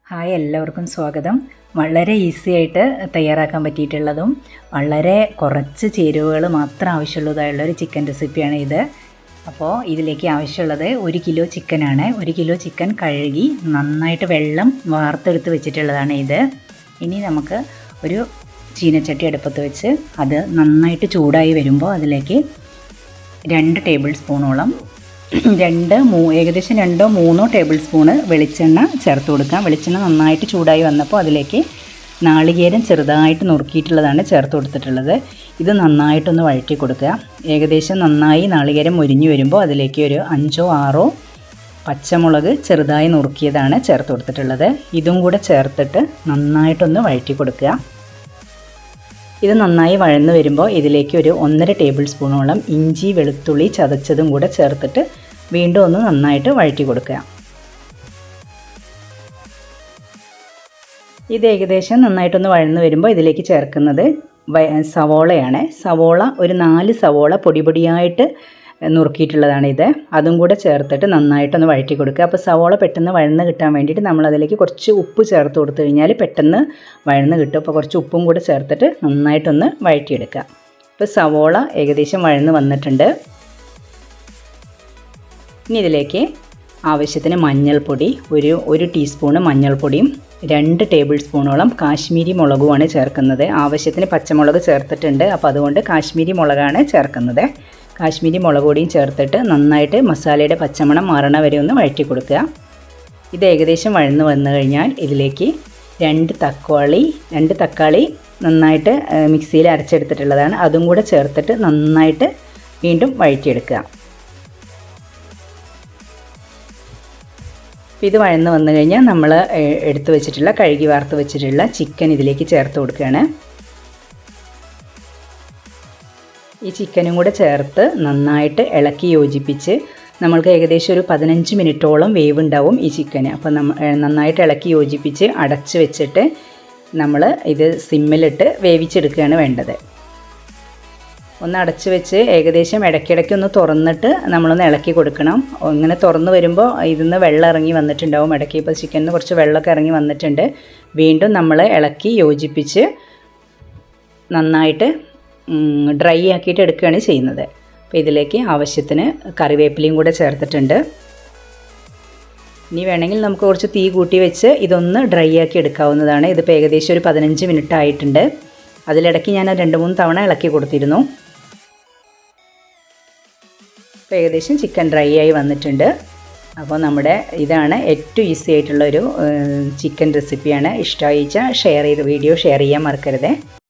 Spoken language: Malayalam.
ഹായ്, എല്ലാവർക്കും സ്വാഗതം. വളരെ ഈസി ആയിട്ട് തയ്യാറാക്കാൻ പറ്റിയിട്ടുള്ളതും വളരെ കുറച്ച് ചേരുവകൾ മാത്രം ആവശ്യമുള്ളതായുള്ളൊരു ചിക്കൻ റെസിപ്പിയാണ് ഇത്. അപ്പോൾ ഇതിലേക്ക് ആവശ്യമുള്ളത് 1 കിലോ ചിക്കനാണ്. 1 കിലോ ചിക്കൻ കഴുകി നന്നായിട്ട് വെള്ളം വാർത്തെടുത്ത് വെച്ചിട്ടുള്ളതാണ് ഇത്. ഇനി നമുക്ക് ഒരു ചീനച്ചട്ടി അടുപ്പത്ത് വെച്ച് അത് നന്നായിട്ട് ചൂടായി വരുമ്പോൾ അതിലേക്ക് 2 ടേബിൾ സ്പൂണോളം ഏകദേശം 2-3 ടേബിൾ സ്പൂണ് വെളിച്ചെണ്ണ ചേർത്ത് കൊടുക്കാം. വെളിച്ചെണ്ണ നന്നായിട്ട് ചൂടായി വന്നപ്പോൾ അതിലേക്ക് നാളികേരം ചെറുതായിട്ട് നുറുക്കിയിട്ടുള്ളതാണ് ചേർത്ത് കൊടുത്തിട്ടുള്ളത്. ഇത് നന്നായിട്ടൊന്ന് വഴറ്റി കൊടുക്കുക. ഏകദേശം നന്നായി നാളികേരം മൊരിഞ്ഞു വരുമ്പോൾ അതിലേക്ക് ഒരു 5-6 പച്ചമുളക് ചെറുതായി നുറുക്കിയതാണ് ചേർത്ത് കൊടുത്തിട്ടുള്ളത്. ഇതും കൂടെ ചേർത്തിട്ട് നന്നായിട്ടൊന്ന് വഴറ്റി കൊടുക്കുക. ഇത് നന്നായി വഴന്നു വരുമ്പോൾ ഇതിലേക്ക് ഒരു 1.5 ടേബിൾ സ്പൂണോളം ഇഞ്ചി വെളുത്തുള്ളി ചതച്ചതും കൂടെ ചേർത്തിട്ട് വീണ്ടും ഒന്ന് നന്നായിട്ട് വഴറ്റി കൊടുക്കുക. ഇത് ഏകദേശം നന്നായിട്ടൊന്ന് വഴന്നു വരുമ്പോൾ ഇതിലേക്ക് ചേർക്കുന്നത് സവോളയാണ്. സവോള ഒരു 4 സവോള പൊടിയായിട്ട് നുറുക്കിയിട്ടുള്ളതാണ് ഇത്. അതും കൂടെ ചേർത്തിട്ട് നന്നായിട്ടൊന്ന് വഴറ്റി കൊടുക്കുക. അപ്പോൾ സവോള പെട്ടെന്ന് വഴന്ന് കിട്ടാൻ വേണ്ടിയിട്ട് നമ്മളതിലേക്ക് കുറച്ച് ഉപ്പ് ചേർത്ത് കൊടുത്തു കഴിഞ്ഞാൽ പെട്ടെന്ന് വഴന്ന് കിട്ടും. അപ്പോൾ കുറച്ച് ഉപ്പും കൂടെ ചേർത്തിട്ട് നന്നായിട്ടൊന്ന് വഴറ്റിയെടുക്കുക. ഇപ്പോൾ സവോള ഏകദേശം വഴന്ന് വന്നിട്ടുണ്ട്. ഇനി ഇതിലേക്ക് ആവശ്യത്തിന് മഞ്ഞൾപ്പൊടി, ഒരു ടീസ്പൂണ് മഞ്ഞൾപ്പൊടിയും 2 ടേബിൾ സ്പൂണോളം കാശ്മീരി മുളകുമാണ് ചേർക്കുന്നത്. ആവശ്യത്തിന് പച്ചമുളക് ചേർത്തിട്ടുണ്ട്, അപ്പോൾ അതുകൊണ്ട് കാശ്മീരി മുളകാണ് ചേർക്കുന്നത്. കാശ്മീരി മുളക് പൊടിയും ചേർത്തിട്ട് നന്നായിട്ട് മസാലയുടെ പച്ചമണം മാറണ വരെ ഒന്ന് വഴറ്റി കൊടുക്കുക. ഇത് ഏകദേശം വഴന്ന് വന്നു കഴിഞ്ഞാൽ ഇതിലേക്ക് 2 തക്കാളി നന്നായിട്ട് മിക്സിയിൽ അരച്ചെടുത്തിട്ടുള്ളതാണ്. അതും കൂടെ ചേർത്തിട്ട് നന്നായിട്ട് വീണ്ടും വഴറ്റിയെടുക്കുക. ഇത് വഴന്ന് വന്നു കഴിഞ്ഞാൽ നമ്മൾ എടുത്തു വെച്ചിട്ടുള്ള കഴുകി വാർത്ത് വെച്ചിട്ടുള്ള ചിക്കൻ ഇതിലേക്ക് ചേർത്ത് കൊടുക്കുകയാണ്. ഈ ചിക്കനും കൂടെ ചേർത്ത് നന്നായിട്ട് ഇളക്കി യോജിപ്പിച്ച് നമ്മൾക്ക് ഏകദേശം ഒരു 15 മിനിറ്റോളം വേവ് ഉണ്ടാവും ഈ ചിക്കന്. അപ്പോൾ നന്നായിട്ട് ഇളക്കി യോജിപ്പിച്ച് അടച്ച് വെച്ചിട്ട് നമ്മൾ ഇത് സിമ്മിലിട്ട് വേവിച്ചെടുക്കുകയാണ് വേണ്ടത്. ഒന്ന് അടച്ച് വെച്ച് ഏകദേശം ഇടയ്ക്കിടയ്ക്ക് ഒന്ന് തുറന്നിട്ട് നമ്മളൊന്ന് ഇളക്കി കൊടുക്കണം. ഇങ്ങനെ തുറന്ന് വരുമ്പോൾ ഇതിന്ന് വെള്ളം ഇറങ്ങി വന്നിട്ടുണ്ടാവും. ഇടയ്ക്ക് ഇപ്പോൾ ചിക്കനിൽ കുറച്ച് വെള്ളമൊക്കെ ഇറങ്ങി വന്നിട്ടുണ്ട്. വീണ്ടും നമ്മൾ ഇളക്കി യോജിപ്പിച്ച് നന്നായിട്ട് ഡ്രൈ ആക്കിയിട്ട് എടുക്കുകയാണ് ചെയ്യുന്നത്. അപ്പോൾ ഇതിലേക്ക് ആവശ്യത്തിന് കറിവേപ്പിലയും കൂടെ ചേർത്തിട്ടുണ്ട്. ഇനി വേണമെങ്കിൽ നമുക്ക് കുറച്ച് തീ കൂട്ടി വെച്ച് ഇതൊന്ന് ഡ്രൈ ആക്കി എടുക്കാവുന്നതാണ്. ഇതിപ്പോൾ ഏകദേശം ഒരു 15 മിനിറ്റ് ആയിട്ടുണ്ട്. അതിലിടയ്ക്ക് ഞാൻ 2-3 തവണ ഇളക്കി കൊടുത്തിരുന്നു. അപ്പോൾ ഏകദേശം ചിക്കൻ ഡ്രൈ ആയി വന്നിട്ടുണ്ട്. അപ്പോൾ നമ്മുടെ ഇതാണ് ഏറ്റവും ഈസി ആയിട്ടുള്ളൊരു ചിക്കൻ റെസിപ്പിയാണ്. ഇഷ്ടമായിച്ചാൽ വീഡിയോ ഷെയർ ചെയ്യാൻ മറക്കരുത്.